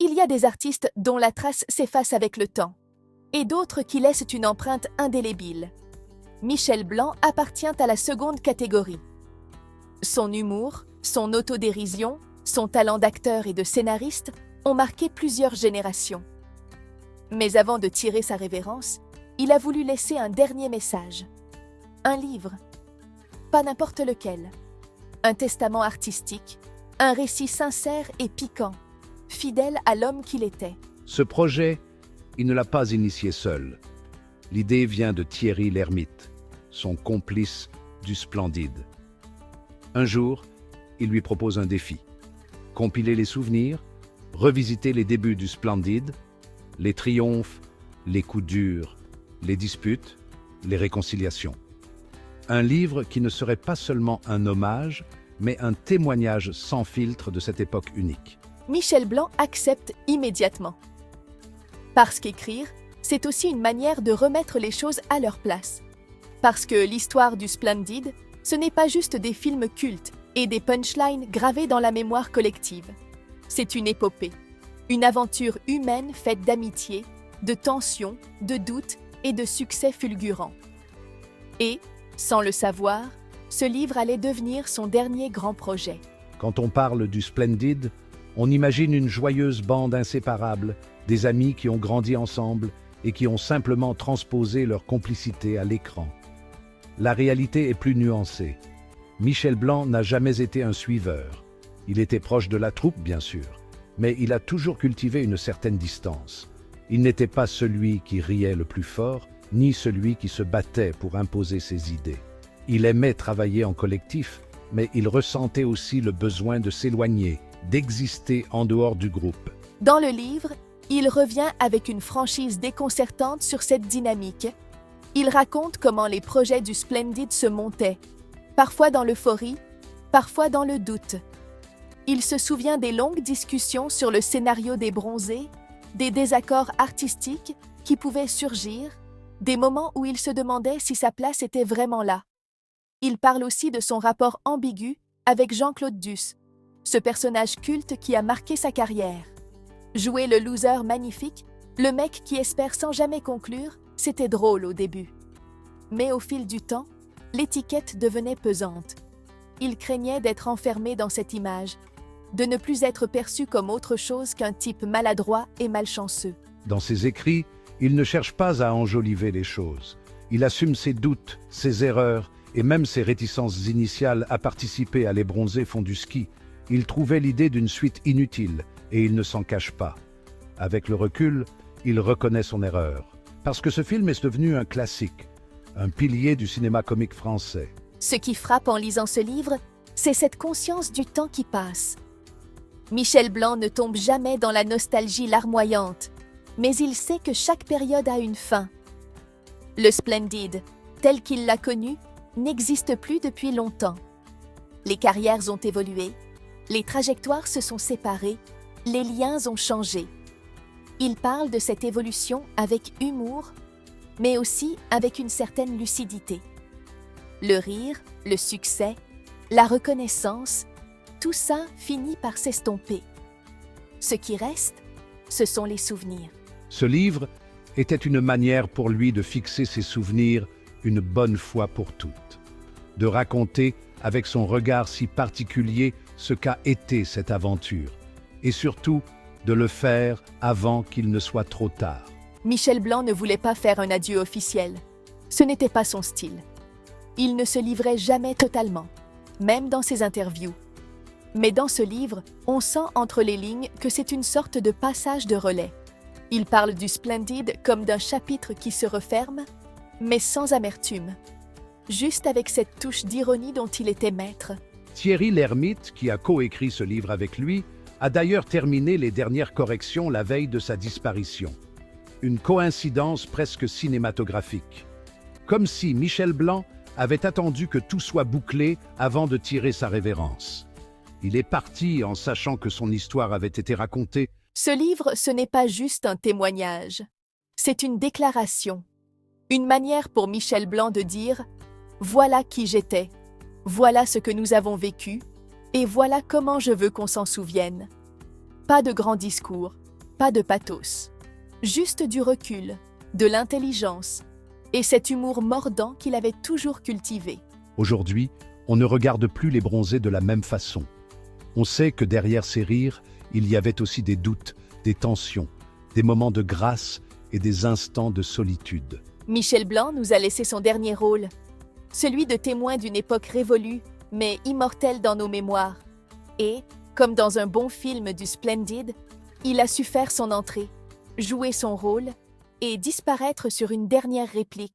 Il y a des artistes dont la trace s'efface avec le temps, et d'autres qui laissent une empreinte indélébile. Michel Blanc appartient à la seconde catégorie. Son humour, son autodérision, son talent d'acteur et de scénariste ont marqué plusieurs générations. Mais avant de tirer sa révérence, il a voulu laisser un dernier message. Un livre. Pas n'importe lequel. Un testament artistique, un récit sincère et piquant, fidèle à l'homme qu'il était. Ce projet, il ne l'a pas initié seul. L'idée vient de Thierry Lhermitte, son complice du Splendide. Un jour, il lui propose un défi. Compiler les souvenirs, revisiter les débuts du Splendide, les triomphes, les coups durs, les disputes, les réconciliations. Un livre qui ne serait pas seulement un hommage, mais un témoignage sans filtre de cette époque unique. Michel Blanc accepte immédiatement. Parce qu'écrire, c'est aussi une manière de remettre les choses à leur place. Parce que l'histoire du Splendide, ce n'est pas juste des films cultes et des punchlines gravés dans la mémoire collective. C'est une épopée, une aventure humaine faite d'amitié, de tensions, de doutes et de succès fulgurants. Et, sans le savoir, ce livre allait devenir son dernier grand projet. Quand on parle du Splendide, on imagine une joyeuse bande inséparable, des amis qui ont grandi ensemble et qui ont simplement transposé leur complicité à l'écran. La réalité est plus nuancée. Michel Blanc n'a jamais été un suiveur. Il était proche de la troupe, bien sûr, mais il a toujours cultivé une certaine distance. Il n'était pas celui qui riait le plus fort, ni celui qui se battait pour imposer ses idées. Il aimait travailler en collectif, mais il ressentait aussi le besoin de s'éloigner, d'exister en dehors du groupe. Dans le livre, il revient avec une franchise déconcertante sur cette dynamique. Il raconte comment les projets du Splendide se montaient, parfois dans l'euphorie, parfois dans le doute. Il se souvient des longues discussions sur le scénario des Bronzés, des désaccords artistiques qui pouvaient surgir, des moments où il se demandait si sa place était vraiment là. Il parle aussi de son rapport ambigu avec Jean-Claude Duss, ce personnage culte qui a marqué sa carrière. Jouer le loser magnifique, le mec qui espère sans jamais conclure, c'était drôle au début. Mais au fil du temps, l'étiquette devenait pesante. Il craignait d'être enfermé dans cette image, de ne plus être perçu comme autre chose qu'un type maladroit et malchanceux. Dans ses écrits, il ne cherche pas à enjoliver les choses. Il assume ses doutes, ses erreurs et même ses réticences initiales à participer à Les Bronzés font du ski. Il trouvait l'idée d'une suite inutile et il ne s'en cache pas. Avec le recul, il reconnaît son erreur. Parce que ce film est devenu un classique, un pilier du cinéma comique français. Ce qui frappe en lisant ce livre, c'est cette conscience du temps qui passe. Michel Blanc ne tombe jamais dans la nostalgie larmoyante, mais il sait que chaque période a une fin. Le Splendide, tel qu'il l'a connu, n'existe plus depuis longtemps. Les carrières ont évolué, les trajectoires se sont séparées, les liens ont changé. Il parle de cette évolution avec humour, mais aussi avec une certaine lucidité. Le rire, le succès, la reconnaissance, tout ça finit par s'estomper. Ce qui reste, ce sont les souvenirs. Ce livre était une manière pour lui de fixer ses souvenirs une bonne fois pour toutes, de raconter avec son regard si particulier ce qu'a été cette aventure, et surtout de le faire avant qu'il ne soit trop tard. Michel Blanc ne voulait pas faire un adieu officiel. Ce n'était pas son style. Il ne se livrait jamais totalement, même dans ses interviews. Mais dans ce livre, on sent entre les lignes que c'est une sorte de passage de relais. Il parle du Splendide comme d'un chapitre qui se referme, mais sans amertume, juste avec cette touche d'ironie dont il était maître. Thierry Lhermitte, qui a coécrit ce livre avec lui, a d'ailleurs terminé les dernières corrections la veille de sa disparition. Une coïncidence presque cinématographique. Comme si Michel Blanc avait attendu que tout soit bouclé avant de tirer sa révérence. Il est parti en sachant que son histoire avait été racontée. Ce livre, ce n'est pas juste un témoignage. C'est une déclaration. Une manière pour Michel Blanc de dire « Voilà qui j'étais, voilà ce que nous avons vécu, et voilà comment je veux qu'on s'en souvienne. » Pas de grands discours, pas de pathos. Juste du recul, de l'intelligence et cet humour mordant qu'il avait toujours cultivé. Aujourd'hui, on ne regarde plus les bronzés de la même façon. On sait que derrière ces rires, il y avait aussi des doutes, des tensions, des moments de grâce et des instants de solitude. Michel Blanc nous a laissé son dernier rôle, celui de témoin d'une époque révolue, mais immortelle dans nos mémoires. Et, comme dans un bon film du Splendid, il a su faire son entrée, jouer son rôle et disparaître sur une dernière réplique.